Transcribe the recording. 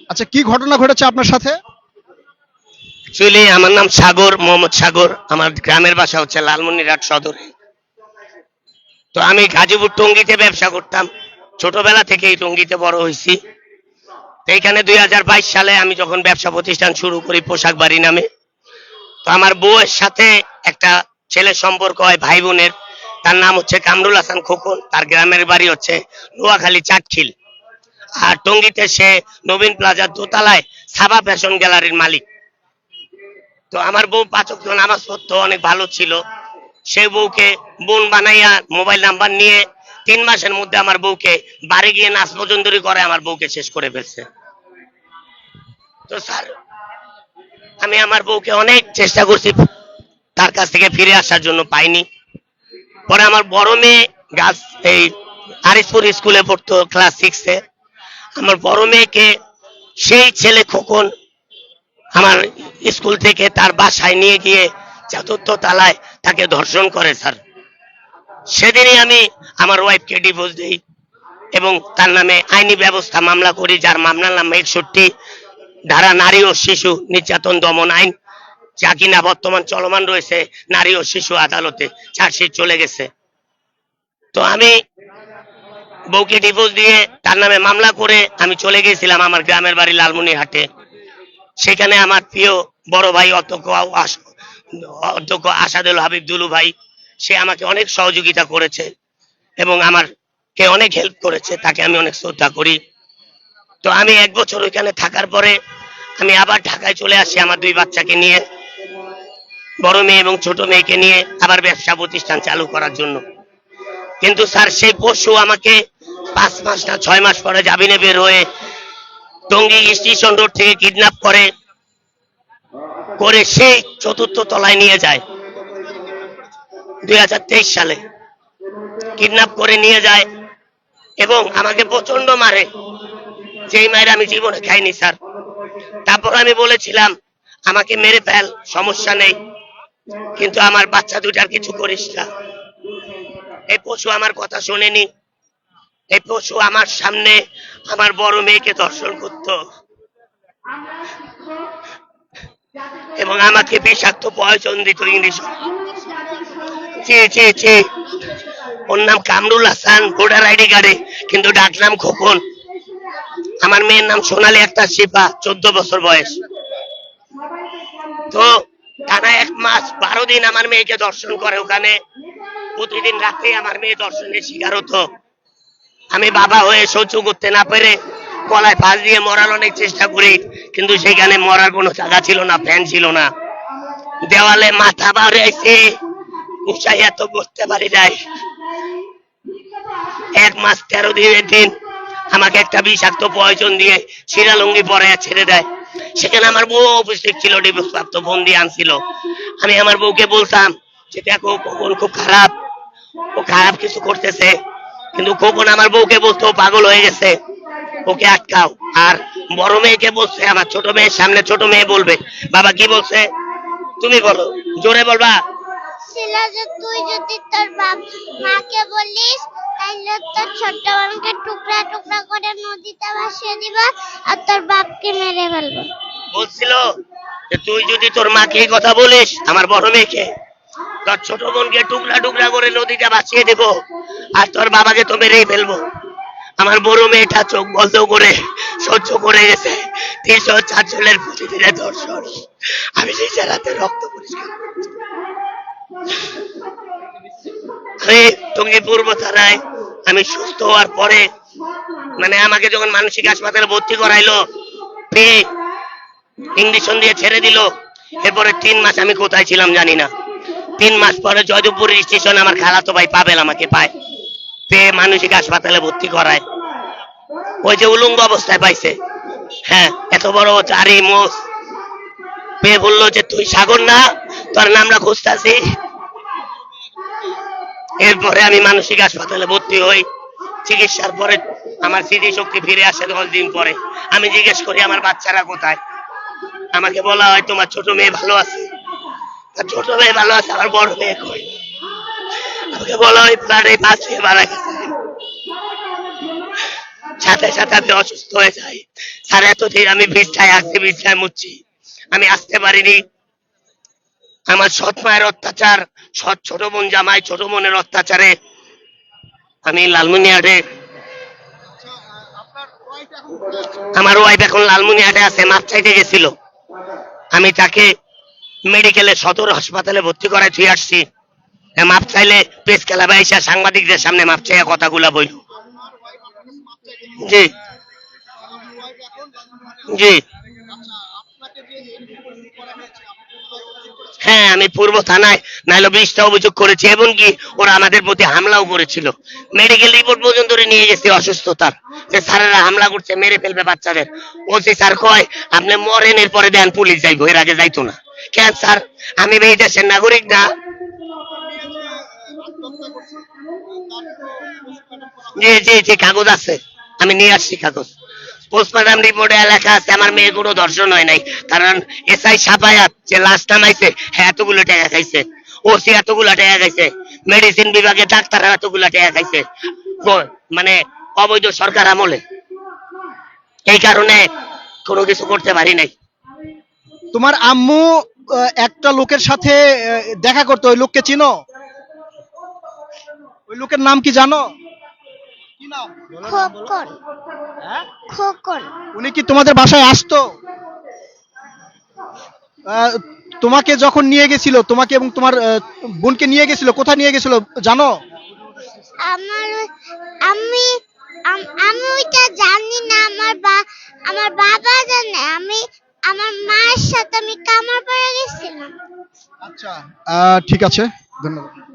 আচ্ছা, কি ঘটনা ঘটেছে আপনার সাথে? অ্যাকচুয়ালি আমার নাম সাগর, মোহাম্মদ সাগর। আমার গ্রামের বাসা হচ্ছে লালমনিরহাট সদরে। তো আমি গাজীপুর টঙ্গীতে ব্যবসা করতাম, ছোটবেলা থেকেই টঙ্গীতে বড় হয়েছি। তো এইখানে 2022 সালে আমি যখন ব্যবসা প্রতিষ্ঠান শুরু করি পোশাক বাড়ি নামে, তো আমার বউয়ের সাথে একটা ছেলের সম্পর্ক হয় ভাই বোনের। তার নাম হচ্ছে কামরুল হাসান খোকন, তার গ্রামের বাড়ি হচ্ছে নোয়াখালী চাটখিল। আর টঙ্গীতে সে নবীন প্লাজার দোতলায় সাবা ফ্যাশন গ্যালারির মালিক। তো আমার বউ 5 ওয়াক্ত নামাজ পড়তো, অনেক ভালো ছিল। সেই বউকে বোন বানাইয়া মোবাইল নাম্বার নিয়ে 3 মাসের মধ্যে আমার বউকে বাড়ি গিয়ে নাচ মজুন্দরি করে আমার বউকে শেষ করে ফেলছে। তো স্যার, আমি আমার বউকে অনেক চেষ্টা করছি তার কাছ থেকে ফিরে আসার জন্য, পাইনি। পরে আমার বড় মেয়ে গাছ এই আরিসপুর স্কুলে পড়তো ক্লাস 6-এ। আমার বড় মেয়েকে সেই ছেলে খোকন আমার স্কুল থেকে তার বাসায় নিয়ে গিয়ে 4র্থ তলায় তাকে ধর্ষণ করে স্যার। সেদিনই আমি আমার ওয়াইফকে ডিভোর্স দিই এবং তার নামে আইনি ব্যবস্থা মামলা করি, যার মামলার নাম 61 ধারা নারী ও শিশু নির্যাতন দমন আইন, যা কিনা বর্তমান চলমান রয়েছে নারী ও শিশু আদালতে, চার্জশিট চলে গেছে। তো আমি বউকে ডিভোর্স দিয়ে তার নামে মামলা করে আমি চলে গেছিলাম আমার গ্রামের বাড়ি লালমনিরহাটে। সেখানে আমার প্রিয় বড় ভাই অধ্যক্ষ আসাদুল হাবিব দুলু ভাই, সে আমাকে অনেক সহযোগিতা করেছে এবং আমাকে অনেক হেল্প করেছে, তাকে আমি অনেক শ্রদ্ধা করি। তো আমি 1 বছর ওইখানে থাকার পরে আমি আবার ঢাকায় চলে আসি আমার 2 বাচ্চাকে নিয়ে, বড় মেয়ে এবং ছোট মেয়েকে নিয়ে আবার ব্যবসা প্রতিষ্ঠান চালু করার জন্য। কিন্তু স্যার সেই পরশু আমাকে 5 মাস না 6 মাস পরে জামিনে বের হয়ে টঙ্গী স্টেশন রোড থেকে কিডন্যাপ করে সেই 4র্থ তলায় নিয়ে যায়। 2023 সালে কিডন্যাপ করে নিয়ে যায় এবং আমাকে প্রচন্ড মারে, যেই মায়ের আমি জীবনে খাইনি স্যার। তারপর আমি বলেছিলাম আমাকে মেরে ফেল, সমস্যা নেই, কিন্তু আমার বাচ্চা দুটার কিছু করিস না। এই পশু আমার কথা শোনেনি। এই পশু আমার সামনে আমার বড় মেয়েকে ধর্ষণ করত এবং আমাকে বিষাক্ত পয়জন দিত ইংলিশ। জি জি জি, ওর নাম কামরুল হাসান, ভোটার আইডি কার্ডে কিন্তু ডাক নাম খোকন। আমার মেয়ের নাম সোনালী আক্তার শিফা, 14 বছর বয়স। তো টানা 1 মাস 12 দিন আমার মেয়েকে দর্শন করে ওখানে। প্রতিদিন রাতে আমার মেয়ে দর্শনের শিকার হতো। আমি বাবা হয়ে সহ্য করতে না পেরে গলায় ফাঁস দিয়ে মরার অনেক চেষ্টা করি, কিন্তু সেখানে মরার কোনো জায়গা ছিল না, ফ্যান ছিল না। দেওয়ালে মাথা বাড়াইছে, উঁচাইয়া তো করতে পারি নাই। 1 মাস 13 দিনের দিন আমাকে একটা বিষাক্ত পয়জন দিয়ে শিরালঙ্গি পরাইয়া ছেড়ে দেয়। সেখানে আমার বউ উপস্থিত ছিল, ডিভোর্স প্রাপ্ত বন্দি আনছিল। আমি আমার বউকে বলতাম যে দেখো খোকন খুব খারাপ, ও খারাপ কিছু করতেছে, কিন্তু খোকন আমার বউকে বলতো পাগল হয়ে গেছে, ওকে আটকাও। আর বড় মেয়েকে বলছে, আমার ছোট মেয়ের সামনে ছোট মেয়ে বলবে, বাবা কি বলছে তুমি বলো, জোরে বলবা। ছিল যে তুই যদি তোর বাপ মাকে বলিস তাহলে তোর ছোট্ট বোনকে টুকরা টুকরা করে নদীতে ভাসিয়ে দিবা আর তোর বাপকে মেরে ফেলবো। বলছিল যে তুই যদি তোর মাকে এই কথা বলিস, আমার বড় মেয়েকে, তোর ছোট বোনকে টুকরা টুকরা করে নদীতে ভাসিয়ে দেব আর তোর বাবাকে তো মেরেই ফেলবো। আমার বড় মেয়েটা চোখ বন্ধ করে সহ্য করে গেছে 304 জনের প্রতিদিনের ধর্ষণ। আমি নিজের হাতে রক্ত পরিষ্কার করছি। আমি টঙ্গী পূর্ব থানায় আমি সুস্থ হওয়ার পরে, মানে আমাকে যখন মানসিক হাসপাতালে ভর্তি করাইলো, পেয়ে ইঞ্জেকশন দিয়ে ছেড়ে দিল। এরপরে 3 মাস আমি কোথায় ছিলাম জানি না। 3 মাস পরে জয়দেবপুর স্টেশন আমার খালাতো ভাই পাবেল আমাকে পায়, পেয়ে মানসিক হাসপাতালে ভর্তি করায়। ওই যে উলঙ্গ অবস্থায় পাইছে, হ্যাঁ এত বড় চারি মোষ, পেয়ে বললো যে তুই সাগর না, তোর নামটা খুঁজতেছি। এরপরে আমি মানসিক হাসপাতালে ভর্তি হই। চিকিৎসার পরে আমার স্মৃতিশক্তি ফিরে আসে 10 দিন পরে। আমি জিজ্ঞেস করি আমার বাচ্চারা কোথায়, আমাকে বলা হয় তোমার ছোট মেয়ে ভালো আছে। ছোট মেয়ে ভালো আছে, আমার বড় মেয়ে কই? আমাকে বলা হয় প্রাণে বাঁচিয়ে মারা গেছে। সাথে সাথে আমি অসুস্থ হয়ে যাই। স্যার এতদিন আমি বিছায় আসছি, বিছায় মুচ্ছি, আমি আসতে পারিনি। আমার সৎ মায়ের অত্যাচার, সৎ ছোট বোন জামাই ছোট বোনের অত্যাচারে আমি লালমনিরহাটে, আমার ওয়াইফ এখন লালমনিরহাটে আছে, মাপ চাইতে গেছিল। আমি তাকে মেডিকেলে সদর হাসপাতালে ভর্তি করায় থুই আসছি। মাপ চাইলে প্রেস ক্লাবে এসে সাংবাদিকদের সামনে মাপ চাইয়া কথাগুলা বইল। জি জি, হ্যাঁ আমি পূর্ব থানায় নাইলে 20টা অভিযোগ করেছি, এবং কি ওরা আমাদের প্রতি হামলাও করেছিল। মেডিকেল রিপোর্ট পর্যন্ত নিয়ে গেছে অসুস্থতার, যে স্যারেরা হামলা করছে, মেরে ফেলবে বাচ্চাদের। ওসি স্যার কয় আপনি মরেন, এরপরে দেন পুলিশ যাইবো, এর আগে যাইতো না। কেন স্যার, আমি এই দেশের নাগরিক না? জি জি জি, কাগজ আছে, আমি নিয়ে আসছি কাগজ। পোস্টমর্টম রিপোর্টে লেখা আছে আমার মেয়ে কোনো ধর্ষণ হয় নাই, কারণ এসআই সাফায়াত যে লাশ নামাইছে হ্যাঁ এতগুলো টাকা খাইছে, ওসি এতগুলো টাকা খাইছে, মেডিসিন বিভাগে ডাক্তার এতগুলো টাকা খাইছে, মানে অবৈধ সরকার আমলে। এই কারণে কোনো কিছু করতে পারি নাই। তোমার আম্মু একটা লোকের সাথে দেখা করতো, ওই লোককে চিনো? ওই লোকের নাম কি জানো? কি নাম? খোকন। হ্যাঁ? খোকন। উনি কি তোমাদের বাসায় আসতো? আহ, তোমাকে যখন নিয়ে গেছিল, তোমাকে এবং তোমার বোনকে নিয়ে গেছিল, কোথায় নিয়ে গেছিল জানো? আমার আমি আমি ওইটা জানি না, আমার বাবা জানে। আমার মায়ের সাথে আমি কামারপাড়া গেছিলাম। আচ্ছা, ঠিক আছে, ধন্যবাদ।